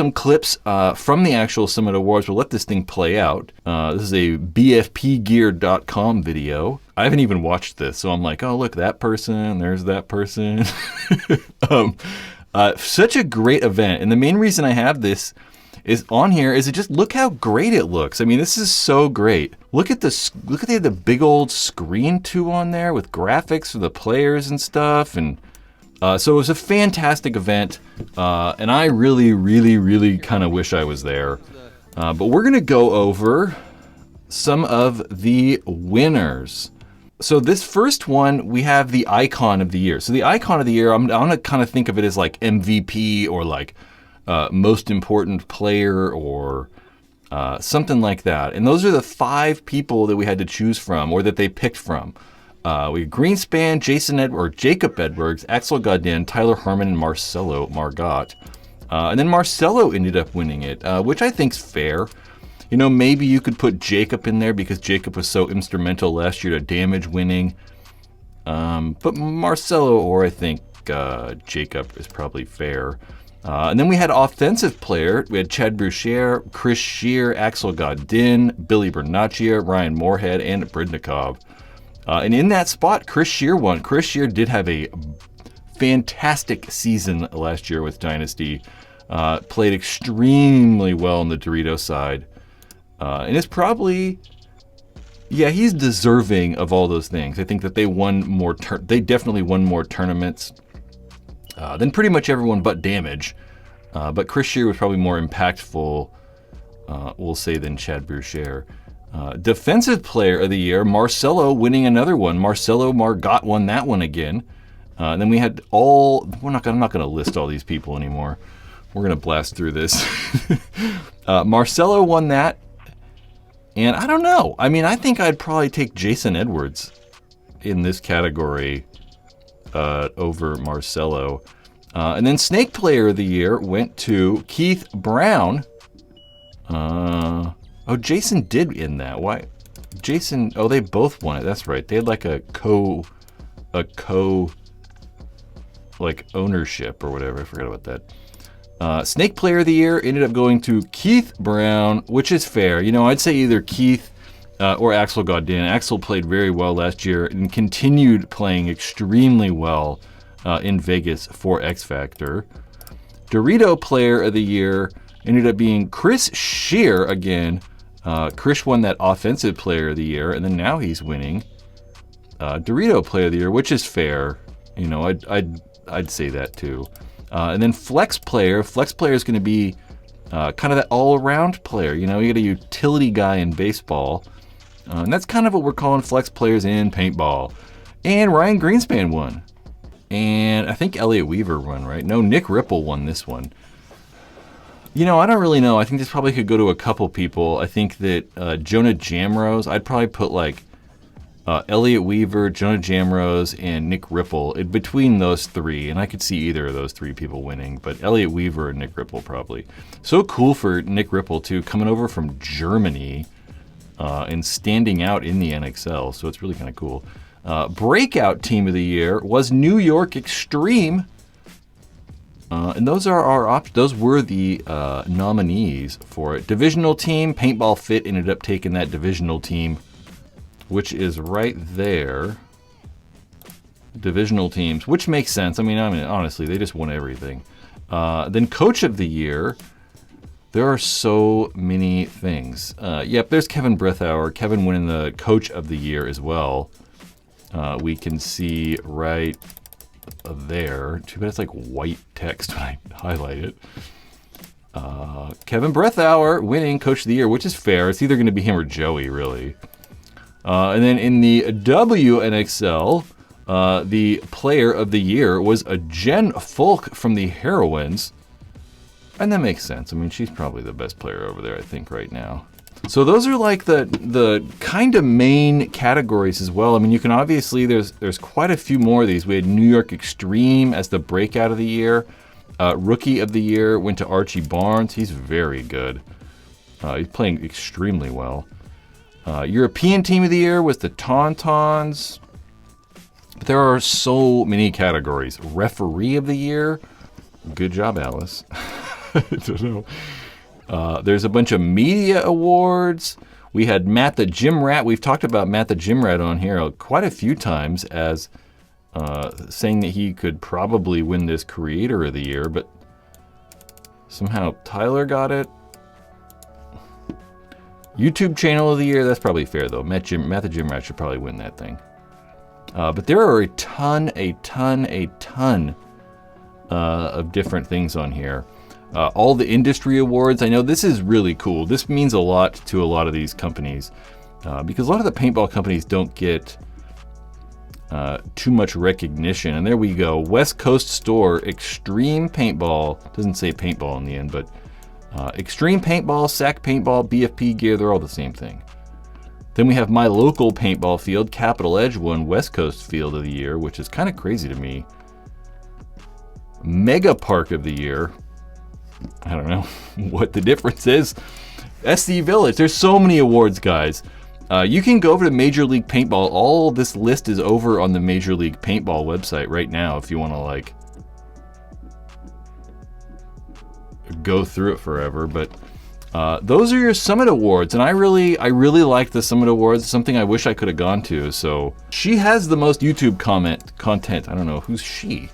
some clips from the actual Summit Awards. We'll let this thing play out. This is a bfpgear.com video. I haven't even watched this, so I'm like, oh, look, that person, there's that person. Such a great event. And the main reason I have this is on here is just look how great it looks. I mean, this is so great. Look at they had the big old screen too on there with graphics for the players and stuff. And so it was a fantastic event. And I really, really, really kind of wish I was there. But we're going to go over some of the winners. So this first one, we have the icon of the year. So the icon of the year, I'm going to kind of think of it as like MVP or like most important player or something like that. And those are the 5 people that we had to choose from or that they picked from. We had Greenspan, Jacob Edwards, Axel Godin, Tyler Herman, and Marcelo Margot. And then Marcelo ended up winning it, which I think's fair. You know, maybe you could put Jacob in there because Jacob was so instrumental last year to Damage winning. But Marcelo or I think Jacob is probably fair. And then we had offensive player. We had Chad Boucher, Chris Shear, Axel Godin, Billy Bernaccia, Ryan Moorhead, and Bridnikov. And in that spot, Chris Shear won. Chris Shear did have a fantastic season last year with Dynasty. Played extremely well on the Dorito side. And it's probably, he's deserving of all those things. I think that they won more. They definitely won more tournaments than pretty much everyone but Damage. But Chris Shear was probably more impactful, we'll say, than Chad Boucher. Defensive Player of the Year, Marcelo winning another one. Marcelo Margot won that one again. And then we had I'm not going to list all these people anymore. We're going to blast through this. Marcelo won that. And I don't know. I mean, I think I'd probably take Jason Edwards in this category over Marcelo. And then Snake Player of the Year went to Keith Brown. Jason did in that. Why? Jason, they both won it. That's right. They had like a co like ownership or whatever. I forgot about that. Snake Player of the Year ended up going to Keith Brown, which is fair. You know, I'd say either Keith or Axel Godin. Axel played very well last year and continued playing extremely well in Vegas for X Factor. Dorito Player of the Year ended up being Chris Shear again. Chris won that Offensive Player of the Year, and then now he's winning Dorito Player of the Year, which is fair. You know, I'd say that too. And then Flex Player is going to be kind of that all-around player. You know, you get a utility guy in baseball. And that's kind of what we're calling Flex Players in Paintball. And Ryan Greenspan won. And I think Elliot Weaver won, right? No, Nick Ripple won this one. You know, I don't really know. I think this probably could go to a couple people. I think that Jonah Jamrose, I'd probably put like Elliot Weaver, Jonah Jamrose, and Nick Ripple between those 3, and I could see either of those 3 people winning, but Elliot Weaver and Nick Ripple probably. So cool for Nick Ripple, too, coming over from Germany and standing out in the NXL, so it's really kind of cool. Breakout Team of the Year was New York Extreme, and those are those were the nominees for it. Divisional Team, Paintball Fit ended up taking that Divisional Team, which is right there. Divisional teams, which makes sense. I mean, honestly, they just won everything. Then Coach of the Year, there are so many things. Yep, there's Kevin Brethauer. Kevin winning the Coach of the Year as well. We can see right there. Too bad it's like white text when I highlight it. Kevin Brethauer winning Coach of the Year, which is fair. It's either going to be him or Joey, really. And then in the WNXL, the Player of the Year was a Jen Folk from the Heroines. And that makes sense. I mean, she's probably the best player over there, I think, right now. So those are like the kind of main categories as well. I mean, you can obviously, there's quite a few more of these. We had New York Extreme as the Breakout of the Year. Rookie of the Year went to Archie Barnes. He's very good. He's playing extremely well. European Team of the Year was the Tauntauns. But there are so many categories. Referee of the Year. Good job, Alice. I don't know. There's a bunch of media awards. We had Matt the Gym Rat. We've talked about Matt the Gym Rat on here quite a few times as saying that he could probably win this Creator of the Year, but somehow Tyler got it. YouTube Channel of the Year, that's probably fair though. Matt the Gym Rat should probably win that thing. But there are a ton of different things on here. All the industry awards. I know this is really cool. This means a lot to a lot of these companies because a lot of the paintball companies don't get too much recognition. And there we go. West Coast Store Extreme Paintball. Doesn't say paintball in the end, but Extreme Paintball, SAC Paintball, BFP gear, they're all the same thing. Then we have my local paintball field, Capital Edge won West Coast Field of the Year, which is kind of crazy to me. Mega Park of the Year. I don't know what the difference is. SC Village. There's so many awards, guys. You can go over to Major League Paintball. All this list is over on the Major League Paintball website right now if you want to like go through it forever. But those are your Summit Awards, and I really like the Summit Awards. Something I wish I could have gone to. So she has the most YouTube content. I don't know who's she.